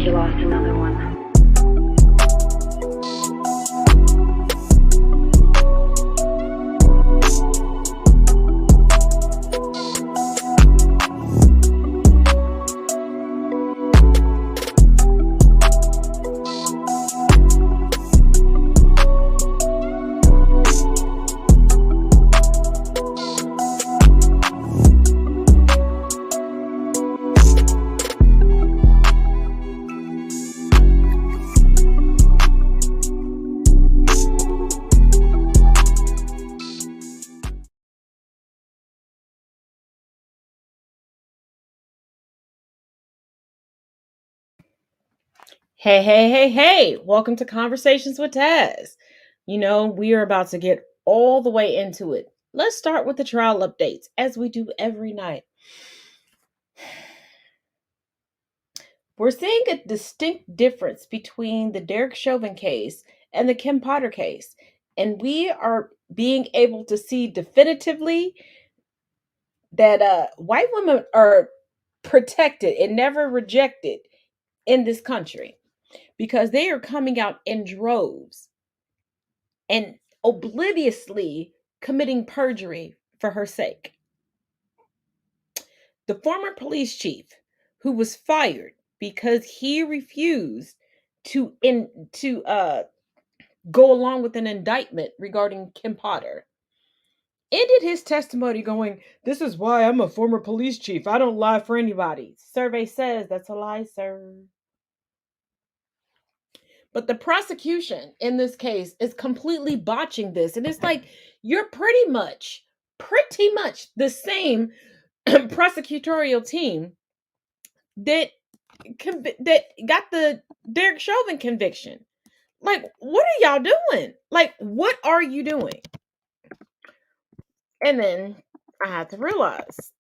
you lost another one. Hey. Welcome to Conversations with Taz. We are about to get all the way into it. Let's start with the trial updates, as we do every night. We're seeing a distinct difference between the Derek Chauvin case and the Kim Potter case. And we are being able to see definitively that white women are protected and never rejected in this country, because they are coming out in droves and obliviously committing perjury for her sake. The former police chief, who was fired because he refused to go along with an indictment regarding Kim Potter, ended his testimony going, "This is why I'm a former police chief. I don't lie for anybody." Survey says that's a lie, sir. But the prosecution in this case is completely botching this. And it's like, you're pretty much the same prosecutorial team that got the Derek Chauvin conviction. Like, what are y'all doing? Like, what are you doing? And then I had to realize,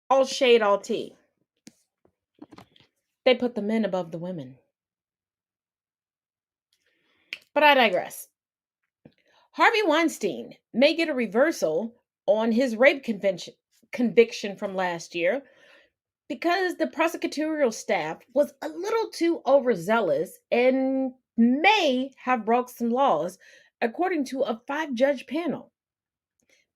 all shade, all tea. They put the men above the women. But I digress. Harvey Weinstein may get a reversal on his rape conviction from last year because the prosecutorial staff was a little too overzealous and may have broke some laws, according to a 5-judge panel.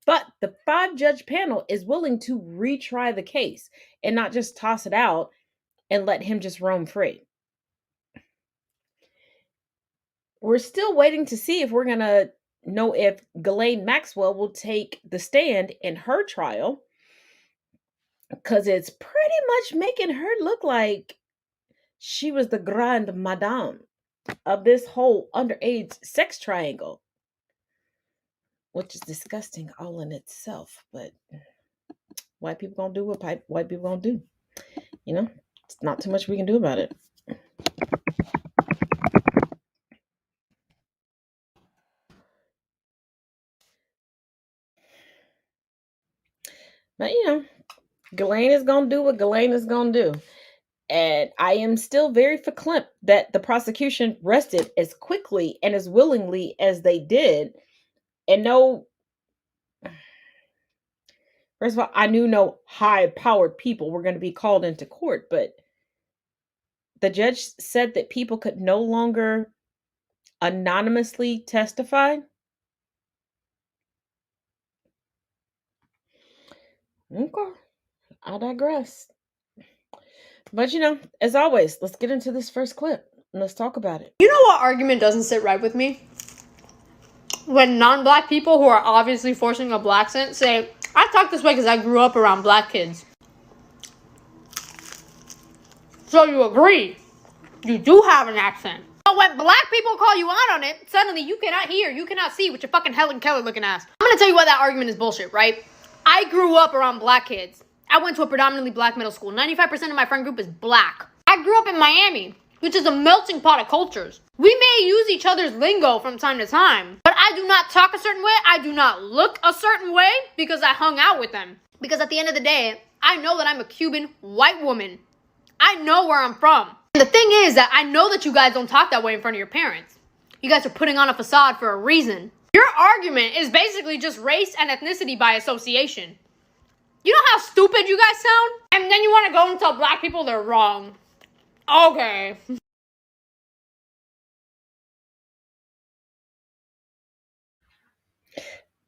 But the 5-judge panel is willing to retry the case and not just toss it out and let him just roam free. We're still waiting to see if we're going to know if Ghislaine Maxwell will take the stand in her trial, because it's pretty much making her look like she was the grande madame of this whole underage sex triangle, which is disgusting all in itself. But white people gonna do what white people gonna do. It's not too much we can do about it. But Ghislaine is gonna do what Ghislaine is gonna do. And I am still very verklempt that the prosecution rested as quickly and as willingly as they did. And first of all, I knew no high-powered people were going to be called into court, but the judge said that people could no longer anonymously testify. Okay, I digress. But as always, let's get into this first clip and let's talk about it. You know what argument doesn't sit right with me? When non-black people who are obviously forcing a black accent say, "I talk this way because I grew up around black kids." So you agree, you do have an accent. But when black people call you out on it, suddenly you cannot hear, you cannot see with your fucking Helen Keller looking ass. I'm gonna tell you why that argument is bullshit, right? I grew up around black kids. I went to a predominantly black middle school. 95% of my friend group is black. I grew up in Miami, which is a melting pot of cultures. We may use each other's lingo from time to time, but I do not talk a certain way. I do not look a certain way because I hung out with them. Because at the end of the day, I know that I'm a Cuban white woman. I know where I'm from. And the thing is that I know that you guys don't talk that way in front of your parents. You guys are putting on a facade for a reason. Your argument is basically just race and ethnicity by association. You know how stupid you guys sound? And then you want to go and tell black people they're wrong. Okay.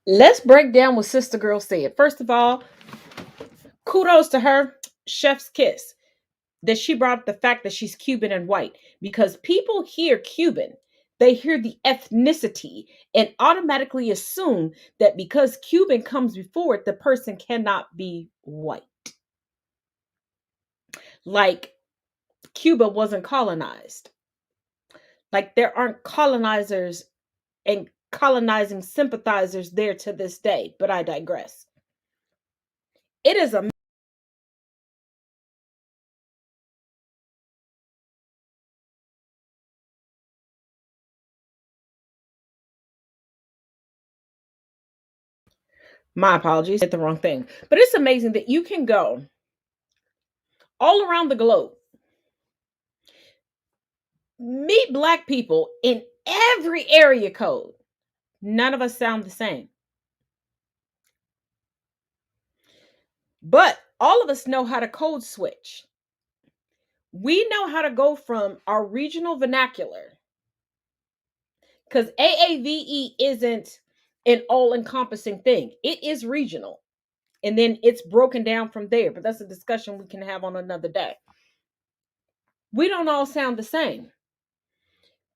Let's break down what Sister Girl said. First of all, kudos to her. Chef's kiss. That she brought up the fact that she's Cuban and white, because people hear Cuban, they hear the ethnicity and automatically assume that because Cuban comes before it, the person cannot be white. Like Cuba wasn't colonized. Like there aren't colonizers and colonizing sympathizers there to this day, but I digress. It is a my apologies, hit the wrong thing. But it's amazing that you can go all around the globe, meet black people in every area code. None of us sound the same. But all of us know how to code switch. We know how to go from our regional vernacular, because AAVE isn't an all encompassing thing, it is regional. And then it's broken down from there. But that's a discussion we can have on another day. We don't all sound the same.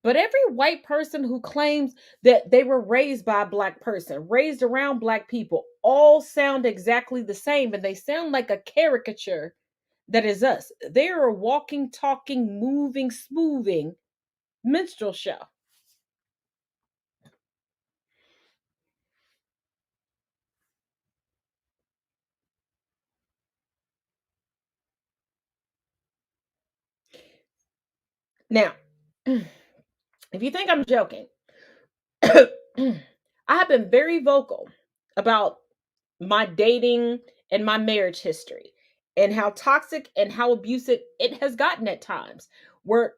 But every white person who claims that they were raised by a black person, raised around black people, all sound exactly the same. And they sound like a caricature that is us. They are a walking, talking, moving, smoothing minstrel show. Now, if you think I'm joking, I have been very vocal about my dating and my marriage history and how toxic and how abusive it has gotten at times, where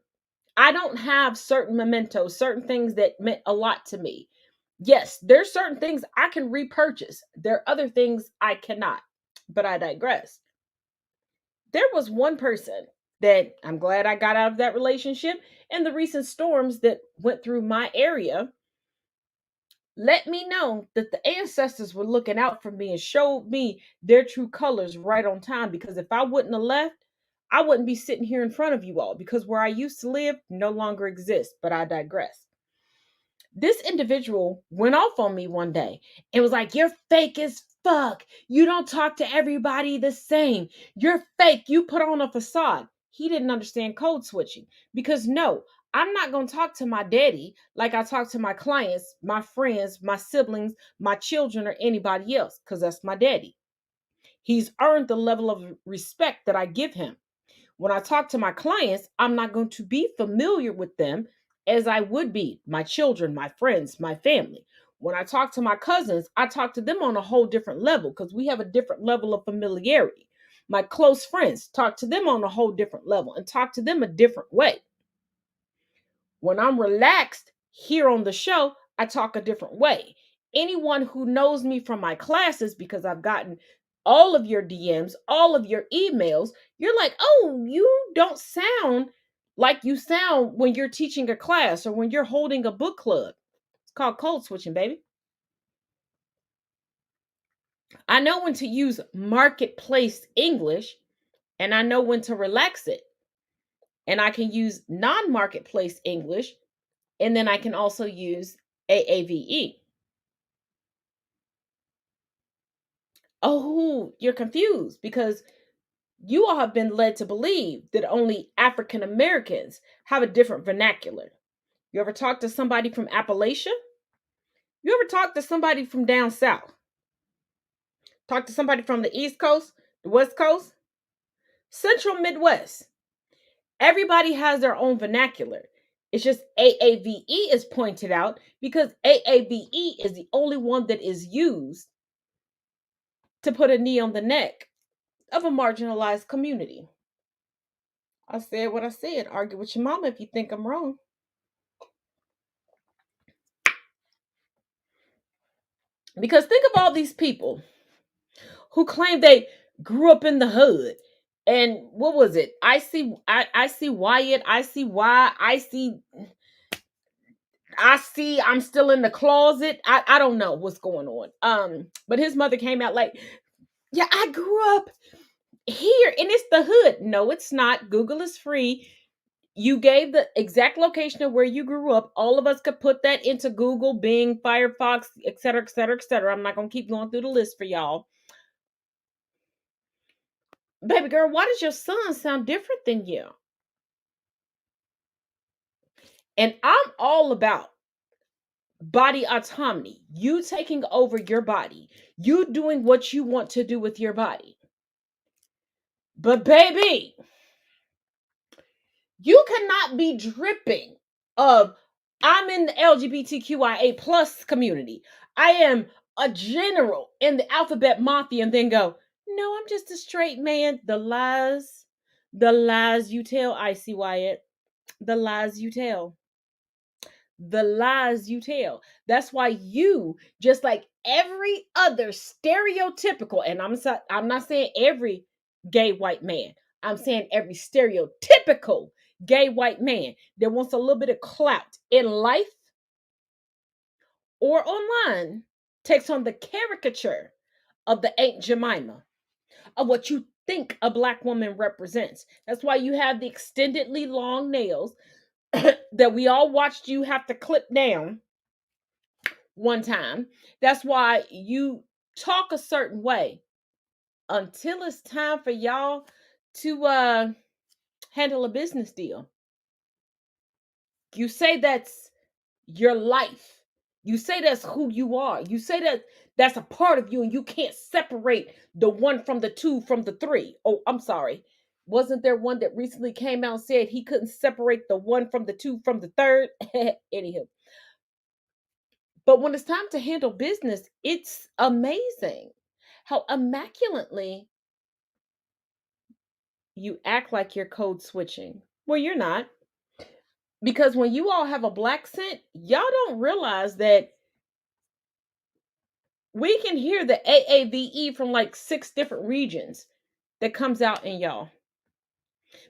I don't have certain mementos, certain things that meant a lot to me. Yes, there's certain things I can repurchase. There are other things I cannot. But I digress. There was one person that I'm glad I got out of that relationship, and the recent storms that went through my area let me know that the ancestors were looking out for me and showed me their true colors right on time, because if I wouldn't have left, I wouldn't be sitting here in front of you all, because where I used to live no longer exists. But I digress. This individual went off on me one day and was like, "You're fake as fuck. You don't talk to everybody the same. You're fake. You put on a facade." He didn't understand code switching, because no, I'm not going to talk to my daddy like I talk to my clients, my friends, my siblings, my children, or anybody else, because that's my daddy. He's earned the level of respect that I give him. When I talk to my clients, I'm not going to be familiar with them as I would be my children, my friends, my family. When I talk to my cousins, I talk to them on a whole different level, because we have a different level of familiarity. My close friends, talk to them on a whole different level and talk to them a different way. When I'm relaxed here on the show, I talk a different way. Anyone who knows me from my classes, because I've gotten all of your DMs, all of your emails, you're like, "Oh, you don't sound like you sound when you're teaching a class or when you're holding a book club." It's called code switching, baby. I know when to use marketplace English, and I know when to relax it. And I can use non marketplace English, and then I can also use AAVE. Oh, you're confused because you all have been led to believe that only African Americans have a different vernacular. You ever talk to somebody from Appalachia? You ever talk to somebody from down south? Talk to somebody from the East Coast, the West Coast, Central Midwest? Everybody has their own vernacular. It's just AAVE is pointed out because AAVE is the only one that is used to put a knee on the neck of a marginalized community. I said what I said. Argue with your mama if you think I'm wrong. Because think of all these people who claim they grew up in the hood. And what was it? I see Wyatt, I see why, I'm still in the closet. I don't know what's going on. But his mother came out like, yeah, I grew up here and it's the hood. No, it's not. Google is free. You gave the exact location of where you grew up. All of us could put that into Google, Bing, Firefox, et cetera, et cetera, et cetera. I'm not gonna keep going through the list for y'all. Baby girl, why does your son sound different than you? And I'm all about body autonomy. You taking over your body. You doing what you want to do with your body. But baby, you cannot be dripping of I'm in the LGBTQIA plus community. I am a general in the alphabet mafia and then go, no, I'm just a straight man. The lies you tell, Icy Wyatt. The lies you tell. The lies you tell. That's why you, just like every other stereotypical, and I'm not saying every gay white man. I'm saying every stereotypical gay white man that wants a little bit of clout in life or online takes on the caricature of the Aunt Jemima of what you think a black woman represents. That's why you have the extendedly long nails that we all watched you have to clip down one time. That's why you talk a certain way until it's time for y'all to handle a business deal. You say that's your life. You say that's who you are. You say that that's a part of you and you can't separate the one from the two from the three. Oh, I'm sorry. Wasn't there one that recently came out and said he couldn't separate the one from the two from the third? Anywho. But when it's time to handle business, it's amazing how immaculately you act like you're code switching. Well, you're not. Because when you all have a black scent, y'all don't realize that we can hear the AAVE from like 6 different regions that comes out in y'all.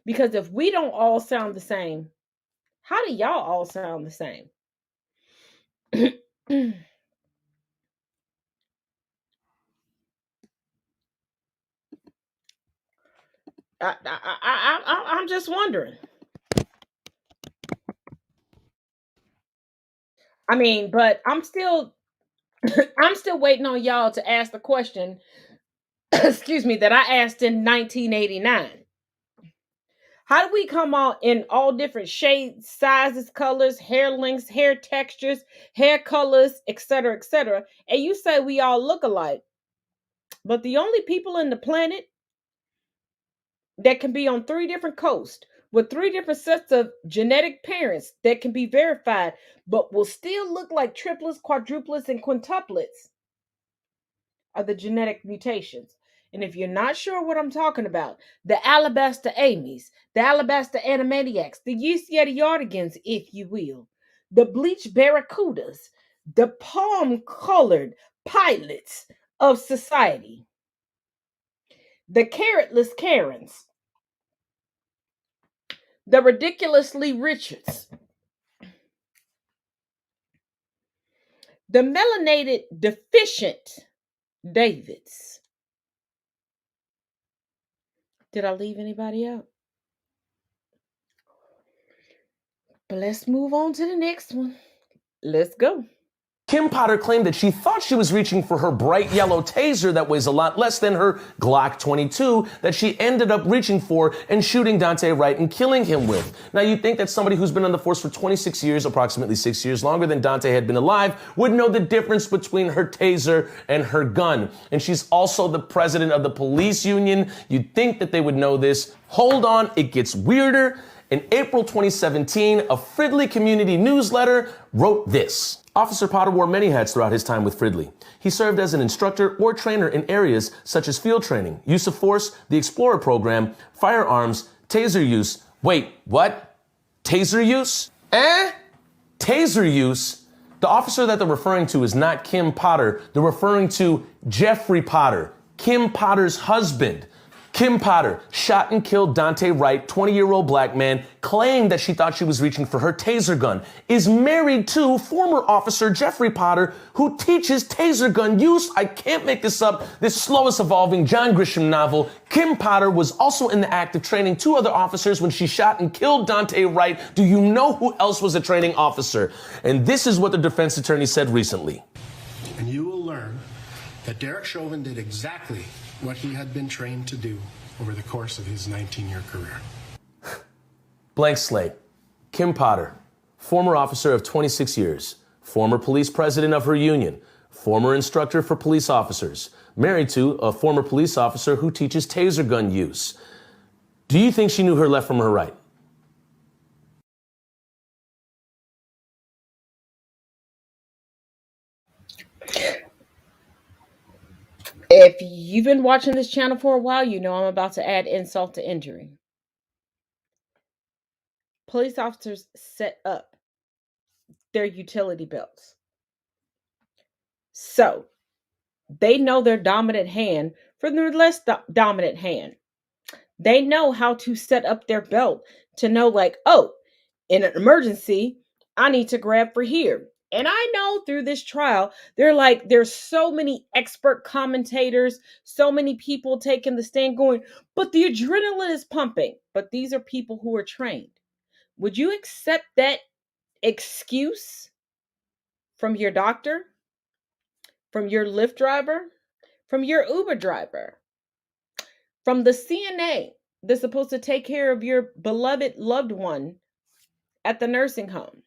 Because if we don't all sound the same, how do y'all all sound the same? I'm just wondering. I mean, but I'm still waiting on y'all to ask the question, excuse me, that I asked in 1989. How do we come out in all different shades, sizes, colors, hair lengths, hair textures, hair colors, etc., etc., and you say we all look alike, but the only people in the planet that can be on 3 different coasts with 3 different sets of genetic parents that can be verified, but will still look like triplets, quadruplets, and quintuplets are the genetic mutations. And if you're not sure what I'm talking about, the alabaster Amy's, the alabaster animaniacs, the yeast yardicans, if you will, the bleach barracudas, the palm colored pilots of society, the carrotless Karens, the ridiculously Richards, the melanated deficient Davids. Did I leave anybody out? But let's move on to the next one. Let's go. Kim Potter claimed that she thought she was reaching for her bright yellow taser that weighs a lot less than her Glock 22 that she ended up reaching for and shooting Dante Wright and killing him with. Now, you'd think that somebody who's been on the force for 26 years, approximately 6 years longer than Dante had been alive, would know the difference between her taser and her gun. And she's also the president of the police union. You'd think that they would know this. Hold on, it gets weirder. In April 2017, a Fridley community newsletter wrote this. Officer Potter wore many hats throughout his time with Fridley. He served as an instructor or trainer in areas such as field training, use of force, the Explorer program, firearms, taser use. Wait, what? Taser use? Taser use? The officer that they're referring to is not Kim Potter. They're referring to Jeffrey Potter. Kim Potter's husband. Kim Potter shot and killed Dante Wright, 20-year-old black man, claimed that she thought she was reaching for her taser gun, is married to former officer Jeffrey Potter, who teaches taser gun use. I can't make this up. This slowest evolving John Grisham novel. Kim Potter was also in the act of training 2 other officers when she shot and killed Dante Wright. Do you know who else was a training officer? And this is what the defense attorney said recently. And you will learn that Derek Chauvin did exactly what he had been trained to do over the course of his 19-year career. Blank slate. Kim Potter, former officer of 26 years, former police president of her union, former instructor for police officers, married to a former police officer who teaches taser gun use. Do you think she knew her left from her right? If you've been watching this channel for a while, you know I'm about to add insult to injury. Police officers set up their utility belts. So they know their dominant hand from their less dominant hand. They know how to set up their belt to know, like, oh, in an emergency, I need to grab for here. And I know through this trial, there's so many expert commentators, so many people taking the stand going, but the adrenaline is pumping. But these are people who are trained. Would you accept that excuse from your doctor, from your Lyft driver, from your Uber driver, from the CNA that's supposed to take care of your beloved loved one at the nursing home?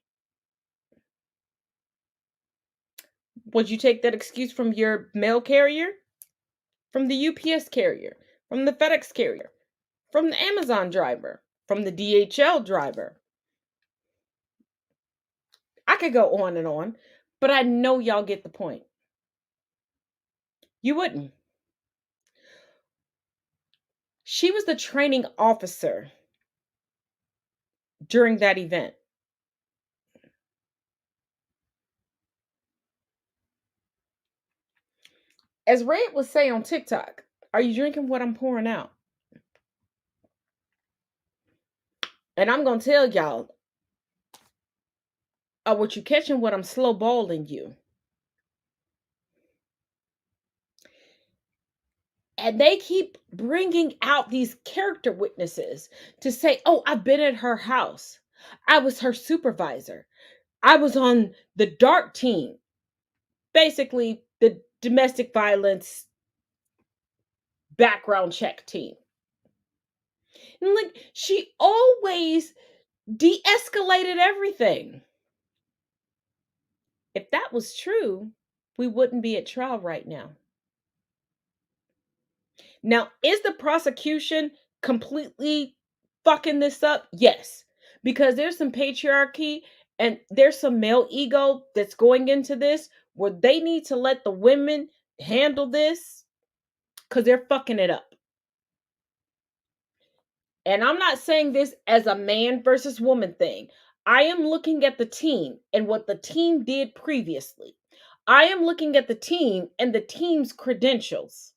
Would you take that excuse from your mail carrier, from the UPS carrier, from the FedEx carrier, from the Amazon driver, from the DHL driver? I could go on and on, but I know y'all get the point. You wouldn't. She was the training officer during that event. As Red would say on TikTok, are you drinking what I'm pouring out? And I'm going to tell y'all, what you catching what I'm slow balling you. And they keep bringing out these character witnesses to say, oh, I've been at her house. I was her supervisor. I was on the dark team. Basically, the domestic violence background check team. And like, she always de-escalated everything. If that was true, we wouldn't be at trial right now. Now, is the prosecution completely fucking this up? Yes, because there's some patriarchy and there's some male ego that's going into this where they need to let the women handle this because they're fucking it up. And I'm not saying this as a man versus woman thing. I am looking at the team and what the team did previously. I am looking at the team and the team's credentials.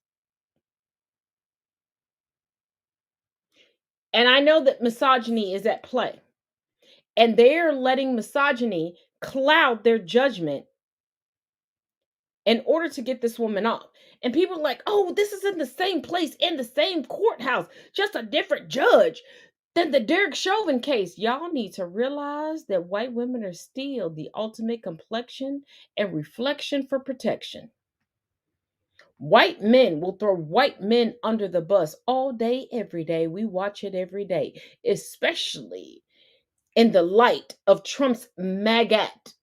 And I know that misogyny is at play. And they're letting misogyny cloud their judgment in order to get this woman off. And people are like, oh, this is in the same place, in the same courthouse, just a different judge than the Derek Chauvin case. Y'all need to realize that white women are still the ultimate complexion and reflection for protection. White men will throw white men under the bus all day, every day. We watch it every day, especially in the light of Trump's MAGAT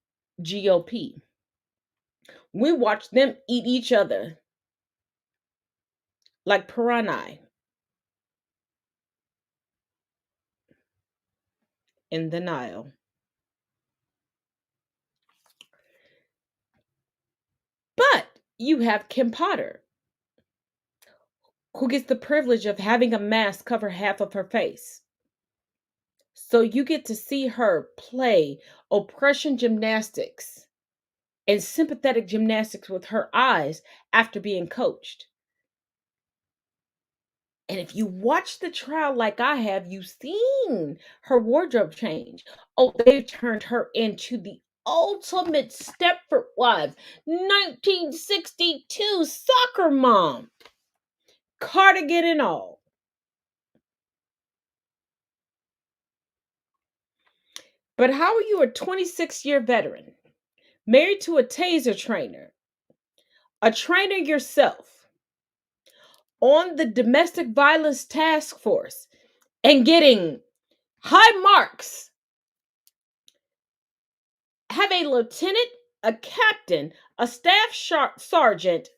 GOP. We watch them eat each other like piranha in the Nile. But you have Kim Potter, who gets the privilege of having a mask cover half of her face. So you get to see her play oppression gymnastics and sympathetic gymnastics with her eyes after being coached. And if you watch the trial like I have, you've seen her wardrobe change. Oh, they've turned her into the ultimate Stepford Wives, 1962 soccer mom, cardigan and all. But how are you a 26-year veteran, married to a taser trainer, a trainer yourself, on the domestic violence task force, and getting high marks, have a lieutenant, a captain, a staff sergeant,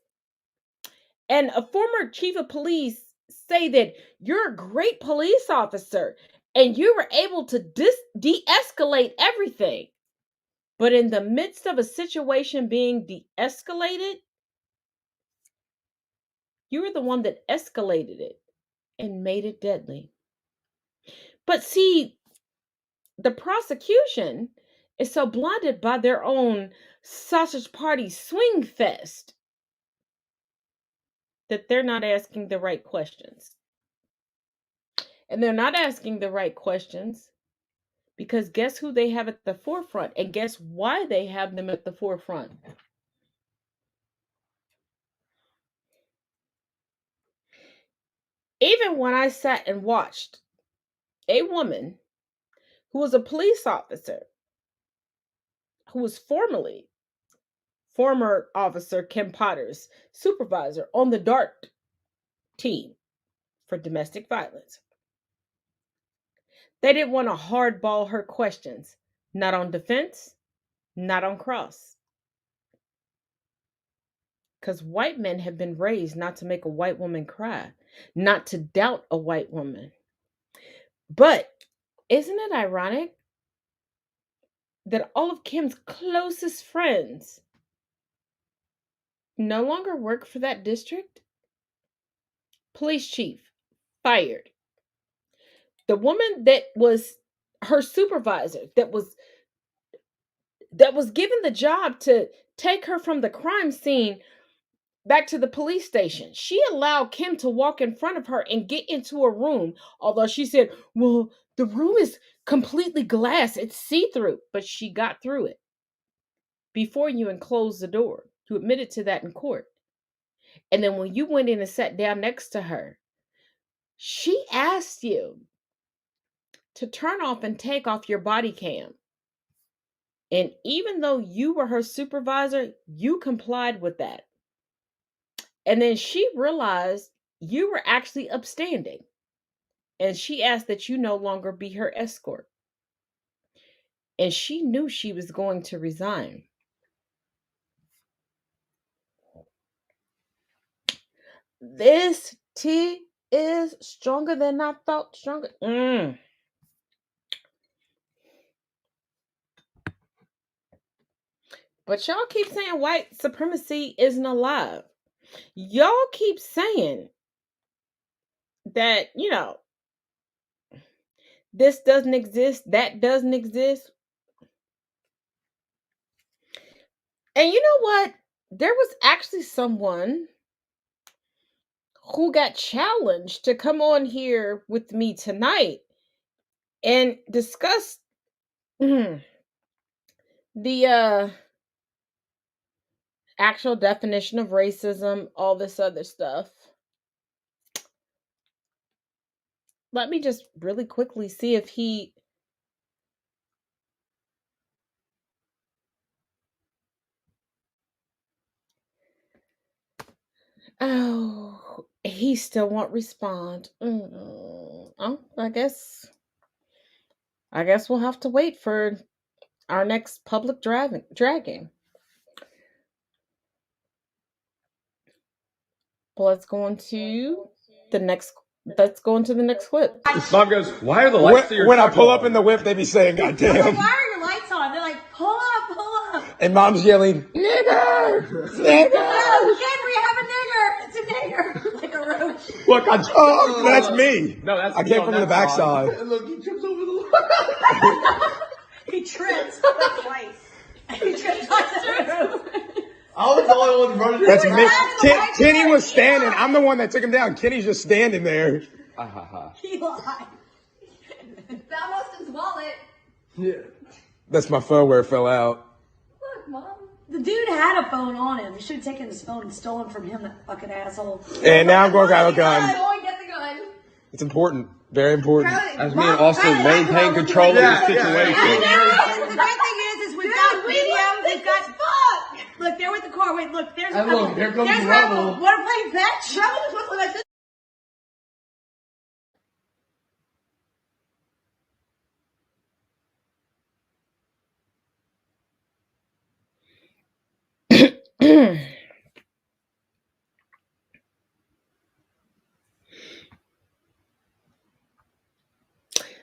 and a former chief of police say that you're a great police officer and you were able to de-escalate everything. But in the midst of a situation being de-escalated, you were the one that escalated it and made it deadly. But see, the prosecution is so blinded by their own sausage party swing fest that they're not asking the right questions. And they're not asking the right questions because guess who they have at the forefront? And guess why they have them at the forefront? Even when I sat and watched a woman who was a police officer, who was former officer Kim Potter's supervisor on the DART team for domestic violence. They didn't want to hardball her questions, not on defense, not on cross. Because white men have been raised not to make a white woman cry, not to doubt a white woman. But isn't it ironic that all of Kim's closest friends no longer work for that district? Police chief fired. The woman that was her supervisor, that was given the job to take her from the crime scene back to the police station, she allowed Kim to walk in front of her and get into a room, although she said, well, the room is completely glass, it's see-through, but she got through it before you and closed the door. You admitted to that in court. And then when you went in and sat down next to her, she asked you to turn off and take off your body cam. And even though you were her supervisor, you complied with that. And then she realized you were actually upstanding. And she asked that you no longer be her escort. And she knew she was going to resign. This tea is stronger than I thought. Stronger. But y'all keep saying white supremacy isn't alive. Y'all keep saying that, this doesn't exist, that doesn't exist. And you know what? There was actually someone who got challenged to come on here with me tonight and discuss the actual definition of racism, all this other stuff. Let me just really quickly see if he... Oh, he still won't respond. Oh, I guess we'll have to wait for our next public dragging. But let's go into the next clip. Mom goes, why are the lights to your When I truck pull on? up in the whip, they be saying, God I'm damn. like, why are your lights on? They're like, pull up, pull up. And mom's yelling, nigger! Nigger! Oh, kid, we have a nigger. It's a nigger. Like a roach. Look, oh, that's me. No, that's I me came on from that the backside. side. Look, he trips over the He tripped twice. He tripped twice. I was the only one running. That's me. Kenny was standing. I'm the one that took him down. Kenny's just standing there. He lied. That was his wallet. Yeah. That's my phone where it fell out. Look, Mom. The dude had a phone on him. You should have taken his phone and stolen from him, that fucking asshole. And now I'm going to grab a gun. Go and get the gun. It's important. Very important. As me and Austin maintain control of the situation. The great thing is we've got video. We've got fuck. Look, they're with the car. Wait, look, there's And look, there comes there's Rebel. Want to play fetch? Rebel just wants to play fetch.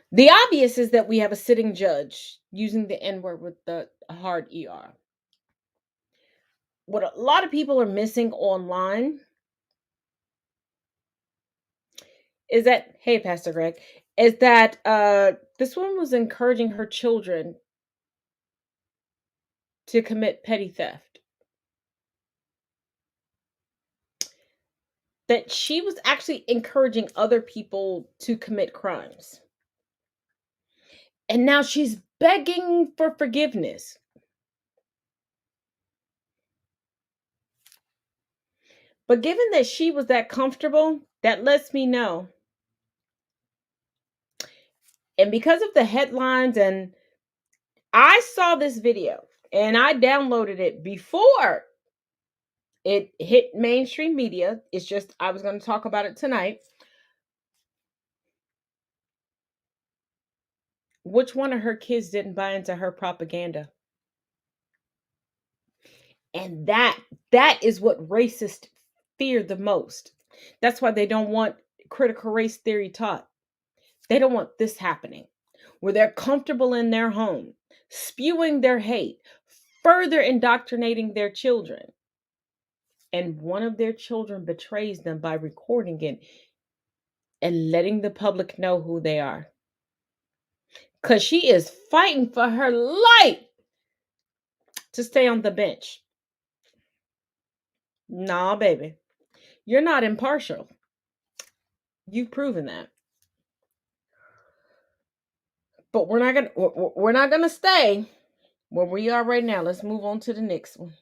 The obvious is that we have a sitting judge using the N-word with the hard ER. What a lot of people are missing online is that, hey, Pastor Greg, is that this woman was encouraging her children to commit petty theft. That she was actually encouraging other people to commit crimes. And now she's begging for forgiveness. But given that she was that comfortable, that lets me know. And because of the headlines, and I saw this video and I downloaded it before it hit mainstream media. It's just, I was going to talk about it tonight. Which one of her kids didn't buy into her propaganda? And that is what racists fear the most. That's why they don't want critical race theory taught. They don't want this happening, where they're comfortable in their home, spewing their hate, further indoctrinating their children. And one of their children betrays them by recording it and letting the public know who they are. Because she is fighting for her life to stay on the bench. Nah, baby. You're not impartial. You've proven that. But we're not gonna stay where we are right now. Let's move on to the next one.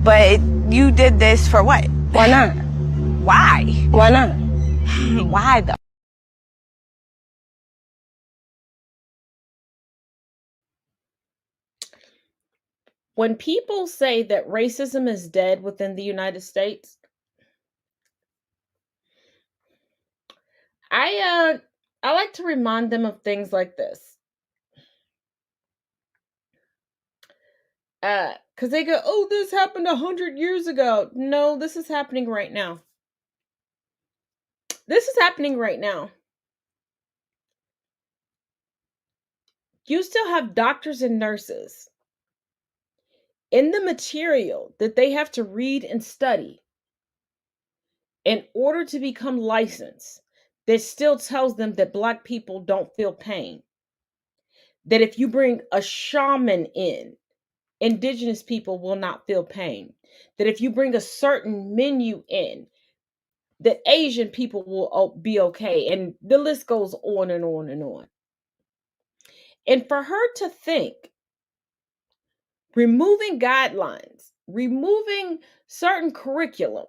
But you did this for what? Why not? Why? Why not? Why though? When people say that racism is dead within the United States, I like to remind them of things like this. Because they go, oh, this happened 100 years ago. No, this is happening right now. This is happening right now. You still have doctors and nurses in the material that they have to read and study in order to become licensed that still tells them that Black people don't feel pain. That if you bring a shaman in, Indigenous people will not feel pain. That if you bring a certain menu in, that Asian people will be okay. And the list goes on and on and on. And for her to think, removing guidelines, removing certain curriculum.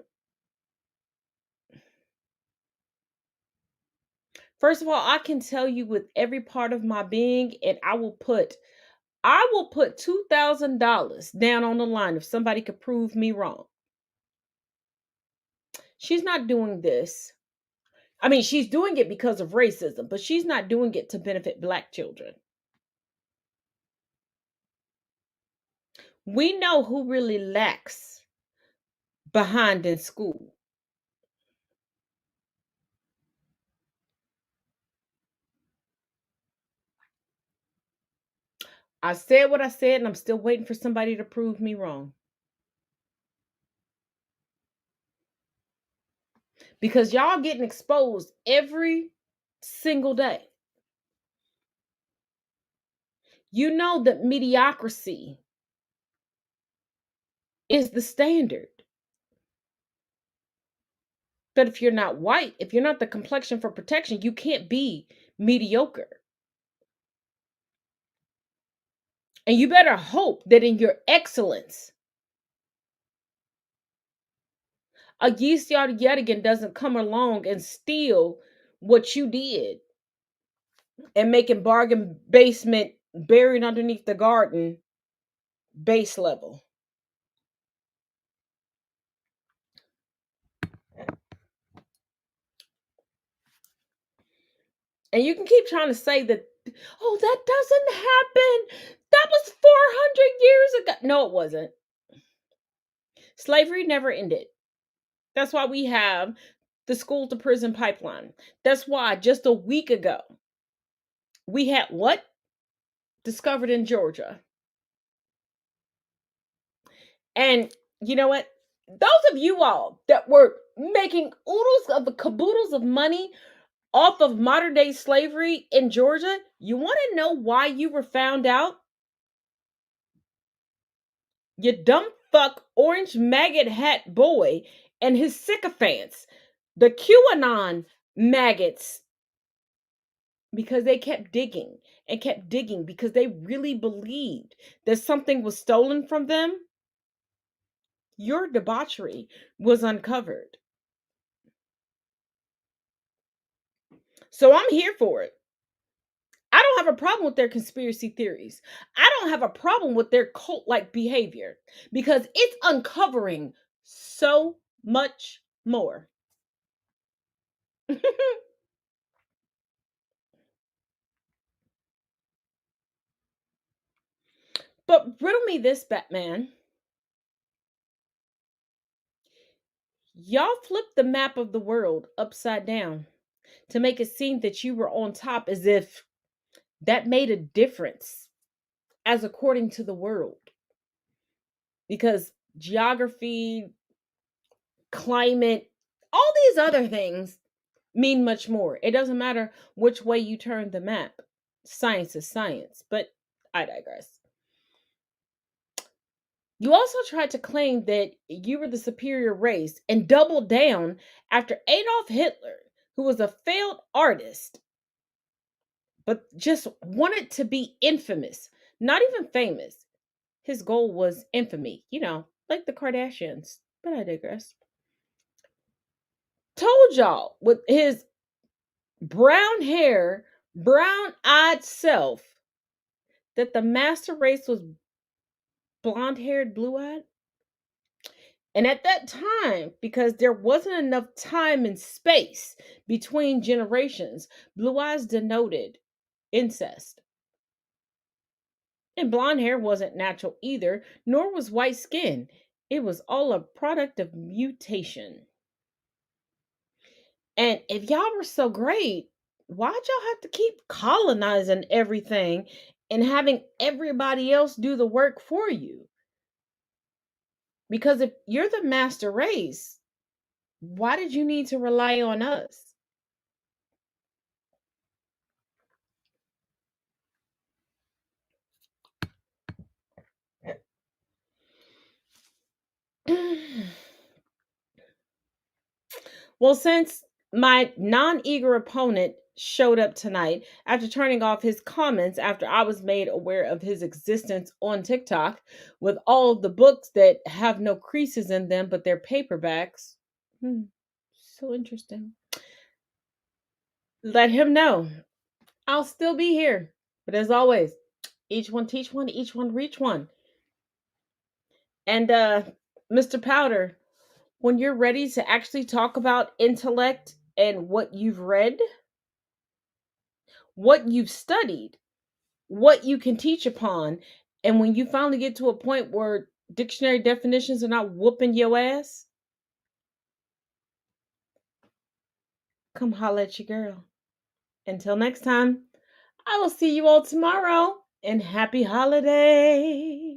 First of all, I can tell you with every part of my being, and I will put $2,000 down on the line if somebody could prove me wrong. She's not doing this. I mean, she's doing it because of racism, but she's not doing it to benefit Black children. We know who really lacks behind in school. I said what I said, and I'm still waiting for somebody to prove me wrong. Because y'all getting exposed every single day. You know that mediocrity is the standard. But if you're not white, if you're not the complexion for protection, you can't be mediocre. And you better hope that in your excellence, a yeast Yadigan doesn't come along and steal what you did and making bargain basement buried underneath the garden base level. And you can keep trying to say that, oh, that doesn't happen. That was 400 years ago. No, it wasn't. Slavery never ended. That's why we have the school to prison pipeline. That's why just a week ago, we had what? Discovered in Georgia. And you know what? Those of you all that were making oodles of the caboodles of money off of modern day slavery in Georgia, you want to know why you were found out? You dumb fuck orange maggot hat boy and his sycophants, the QAnon maggots, because they kept digging and kept digging because they really believed that something was stolen from them. Your debauchery was uncovered. So I'm here for it. I don't have a problem with their conspiracy theories. I don't have a problem with their cult like behavior because it's uncovering so much more. But riddle me this, Batman. Y'all flipped the map of the world upside down to make it seem that you were on top, as if that made a difference as according to the world. Because geography, climate, all these other things mean much more. It doesn't matter which way you turn the map. Science is science, but I digress. You also tried to claim that you were the superior race and doubled down after Adolf Hitler, who was a failed artist, but just wanted to be infamous, not even famous. His goal was infamy, like the Kardashians, but I digress. Told y'all with his brown hair, brown eyed self that the master race was blonde haired, blue eyed. And at that time, because there wasn't enough time and space between generations, blue eyes denoted incest. And blonde hair wasn't natural either, nor was white skin. It was all a product of mutation. And if y'all were so great, why'd y'all have to keep colonizing everything and having everybody else do the work for you? Because if you're the master race, why did you need to rely on us? Well, since my non-eager opponent showed up tonight after turning off his comments after I was made aware of his existence on TikTok with all of the books that have no creases in them but they're paperbacks. So interesting. Let him know. I'll still be here. But as always, each one teach one, each one reach one. And Mr. Powder, when you're ready to actually talk about intellect and what you've read, what you've studied, what you can teach upon, and when you finally get to a point where dictionary definitions are not whooping your ass, come holla at your girl. Until next time, I will see you all tomorrow, and happy holidays.